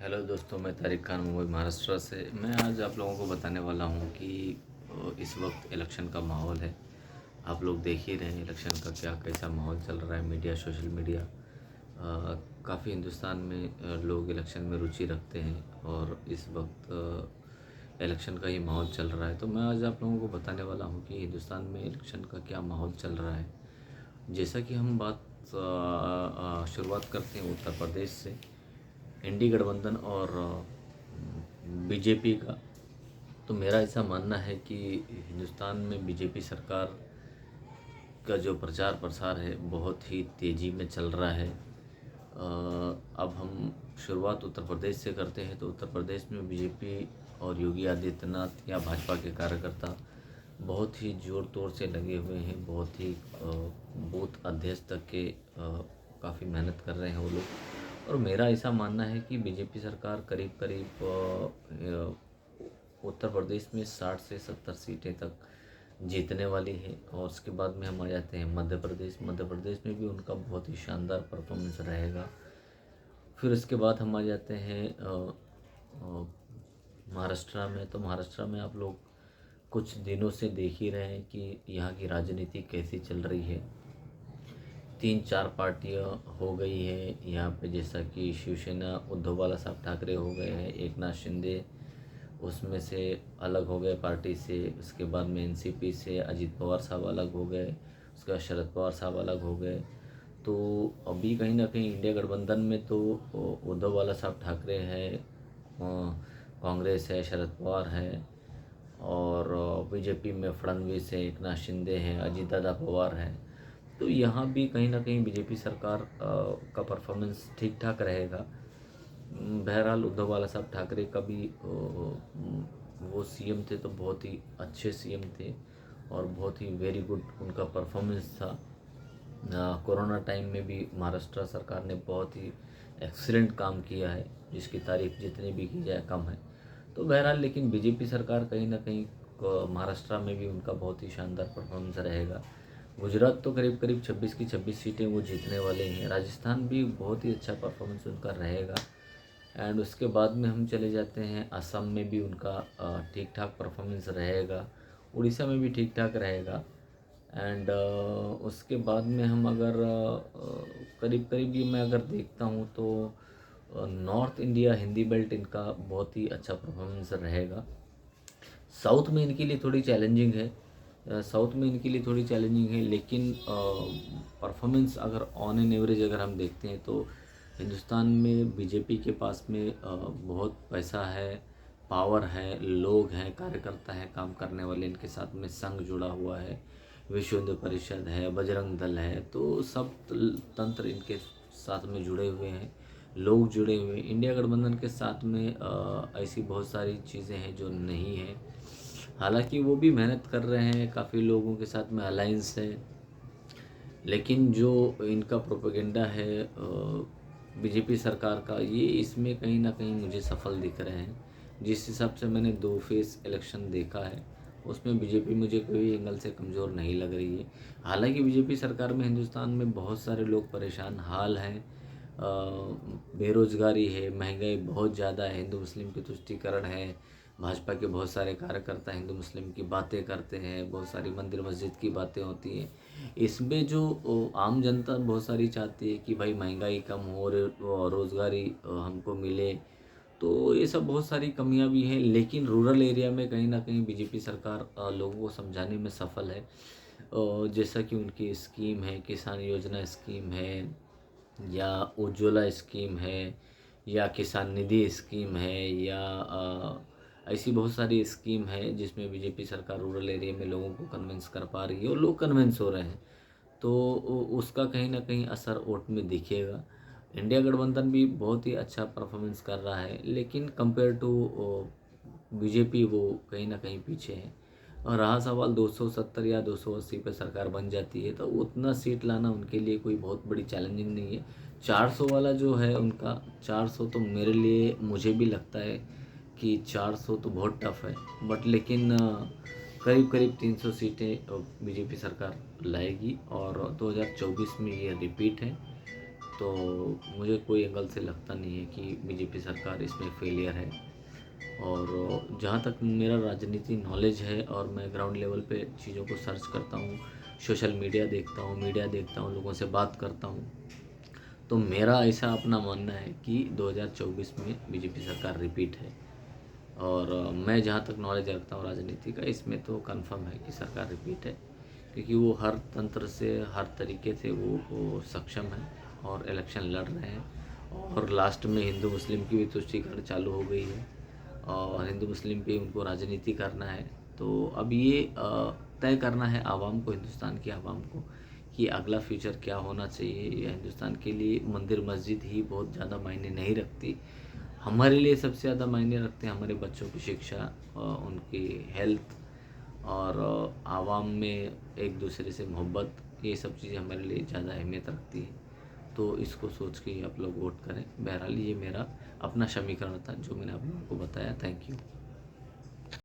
Hello दोस्तों, मैं तारिक खान मुंबई महाराष्ट्र से। मैं आज आप लोगों को बताने वाला हूं कि इस वक्त इलेक्शन का माहौल है। आप लोग देख ही रहे हैं इलेक्शन का क्या कैसा माहौल चल रहा है। मीडिया, सोशल मीडिया, काफ़ी हिंदुस्तान में लोग इलेक्शन में रुचि रखते हैं और इस वक्त इलेक्शन का ही माहौल चल रहा है। तो मैं आज आप लोगों को बताने वाला हूं कि हिंदुस्तान में इलेक्शन का क्या माहौल चल रहा है। जैसा कि हम शुरुआत करते हैं उत्तर प्रदेश से। इंडी गठबंधन और बीजेपी का, तो मेरा ऐसा मानना है कि हिंदुस्तान में बीजेपी सरकार का जो प्रचार प्रसार है बहुत ही तेज़ी में चल रहा है। अब हम शुरुआत उत्तर प्रदेश से करते हैं। तो उत्तर प्रदेश में बीजेपी और योगी आदित्यनाथ या भाजपा के कार्यकर्ता बहुत ही ज़ोर तोर से लगे हुए हैं। बहुत ही बूथ अध्यक्ष तक के काफ़ी मेहनत कर रहे हैं वो लोग। और मेरा ऐसा मानना है कि बीजेपी सरकार करीब करीब उत्तर प्रदेश में 60 से 70 सीटें तक जीतने वाली है। और उसके बाद में हम आ जाते हैं मध्य प्रदेश। मध्य प्रदेश में भी उनका बहुत ही शानदार परफॉर्मेंस रहेगा। फिर उसके बाद हम आ जाते हैं महाराष्ट्र में। तो महाराष्ट्र में आप लोग कुछ दिनों से देख ही रहे हैं कि यहाँ की राजनीति कैसी चल रही है। 3-4 पार्टियाँ हो गई है यहाँ पे, जैसा कि शिवसेना उद्धव बाला साहब ठाकरे हो गए हैं, एकनाथ शिंदे उसमें से अलग हो गए पार्टी से। उसके बाद में एनसीपी से अजीत पवार साहब अलग हो गए। उसके बाद शरद पवार साहब अलग हो गए। तो अभी कहीं ना कहीं इंडिया गठबंधन में तो उद्धव बाला साहब ठाकरे है, कांग्रेस है, शरद पवार है, और बीजेपी में फडणवीस है, एकनाथ शिंदे हैं, अजीत दादा पवार है। तो यहाँ भी कहीं ना कहीं बीजेपी सरकार का परफॉर्मेंस ठीक ठाक रहेगा। बहरहाल उद्धव बाला साहब ठाकरे का भी वो सीएम थे तो बहुत ही अच्छे सीएम थे और बहुत ही वेरी गुड उनका परफॉर्मेंस था। कोरोना टाइम में भी महाराष्ट्र सरकार ने बहुत ही एक्सीलेंट काम किया है, जिसकी तारीफ जितनी भी की जाए कम है। तो बहरहाल लेकिन बीजेपी सरकार कहीं ना कहीं महाराष्ट्र में भी उनका बहुत ही शानदार परफॉर्मेंस रहेगा। गुजरात तो करीब करीब 26 की 26 सीटें वो जीतने वाले हैं। राजस्थान भी बहुत ही अच्छा परफॉर्मेंस उनका रहेगा। एंड उसके बाद में हम चले जाते हैं असम में भी उनका ठीक ठाक परफॉर्मेंस रहेगा। उड़ीसा में भी ठीक ठाक रहेगा। एंड उसके बाद में हम अगर करीब करीब ये मैं अगर देखता हूँ तो नॉर्थ इंडिया हिंदी बेल्ट इनका बहुत ही अच्छा परफॉर्मेंस रहेगा। साउथ में इनके लिए थोड़ी चैलेंजिंग है। साउथ में इनके लिए थोड़ी चैलेंजिंग है, लेकिन परफॉर्मेंस अगर ऑन एन एवरेज अगर हम देखते हैं तो हिंदुस्तान में बीजेपी के पास में बहुत पैसा है, पावर है, लोग हैं, कार्यकर्ता हैं, काम करने वाले। इनके साथ में संघ जुड़ा हुआ है, विश्व हिंदू परिषद है, बजरंग दल है। तो सब तंत्र इनके साथ में जुड़े हुए हैं, लोग जुड़े हुए हैं। इंडिया गठबंधन के साथ में ऐसी बहुत सारी चीज़ें हैं जो नहीं है। हालांकि वो भी मेहनत कर रहे हैं, काफ़ी लोगों के साथ में अलायंस है, लेकिन जो इनका प्रोपेगेंडा है बीजेपी सरकार का, ये इसमें कहीं ना कहीं मुझे सफल दिख रहे हैं। जिस हिसाब से मैंने 2 फेस इलेक्शन देखा है उसमें बीजेपी मुझे कोई एंगल से कमज़ोर नहीं लग रही है। हालांकि बीजेपी सरकार में हिंदुस्तान में बहुत सारे लोग परेशान हाल हैं। बेरोज़गारी है, महंगाई बहुत ज़्यादा है, हिंदू मुस्लिम की तुष्टीकरण है। भाजपा के बहुत सारे कार्यकर्ता हिंदू मुस्लिम की बातें करते हैं, बहुत सारी मंदिर मस्जिद की बातें होती हैं। इसमें जो आम जनता बहुत सारी चाहती है कि भाई महंगाई कम हो, रोज़गारी हमको मिले। तो ये सब बहुत सारी कमियां भी हैं, लेकिन रूरल एरिया में कहीं ना कहीं बीजेपी सरकार लोगों को समझाने में सफल है। जैसा कि उनकी स्कीम है, किसान योजना स्कीम है, या उज्ज्वला स्कीम है, या किसान निधि स्कीम है, या ऐसी बहुत सारी स्कीम है जिसमें बीजेपी सरकार रूरल एरिया में लोगों को कन्विंस कर पा रही है और लोग कन्विंस हो रहे हैं। तो उसका कहीं ना कहीं असर वोट में दिखेगा। इंडिया गठबंधन भी बहुत ही अच्छा परफॉर्मेंस कर रहा है, लेकिन कंपेयर टू बीजेपी वो कहीं ना कहीं पीछे है। और रहा सवाल 270 या 280 पे सरकार बन जाती है तो उतना सीट लाना उनके लिए कोई बहुत बड़ी चैलेंजिंग नहीं है। 400 वाला जो है उनका, 400 तो मेरे लिए मुझे भी लगता है कि 400 तो बहुत टफ है। बट लेकिन करीब करीब 300 सीटें बीजेपी सरकार लाएगी और 2024 में ये रिपीट है। तो मुझे कोई एंगल से लगता नहीं है कि बीजेपी सरकार इसमें फेलियर है। और जहाँ तक मेरा राजनीति नॉलेज है और मैं ग्राउंड लेवल पे चीज़ों को सर्च करता हूँ, सोशल मीडिया देखता हूँ, लोगों से बात करता हूँ, तो मेरा ऐसा अपना मानना है कि 2024 में बीजेपी सरकार रिपीट है। और मैं जहाँ तक नॉलेज रखता हूँ राजनीति का, इसमें तो कंफर्म है कि सरकार रिपीट है, क्योंकि वो हर तंत्र से, हर तरीके से वो सक्षम है और इलेक्शन लड़ रहे हैं। और लास्ट में हिंदू मुस्लिम की भी तुष्टीकरण चालू हो गई है और हिंदू मुस्लिम पे उनको राजनीति करना है। तो अब ये तय करना है आवाम को, हिंदुस्तान की आवाम को, कि अगला फ्यूचर क्या होना चाहिए। या हिंदुस्तान के लिए मंदिर मस्जिद ही बहुत ज़्यादा मायने नहीं रखती, हमारे लिए सबसे ज़्यादा मायने रखते हैं हमारे बच्चों की शिक्षा, उनकी हेल्थ और आवाम में एक दूसरे से मोहब्बत। ये सब चीज़ें हमारे लिए ज़्यादा अहमियत रखती है। तो इसको सोच के आप लोग वोट करें। बहरहाल ये मेरा अपना समीकरण था जो मैंने आप लोगों को बताया। Thank you.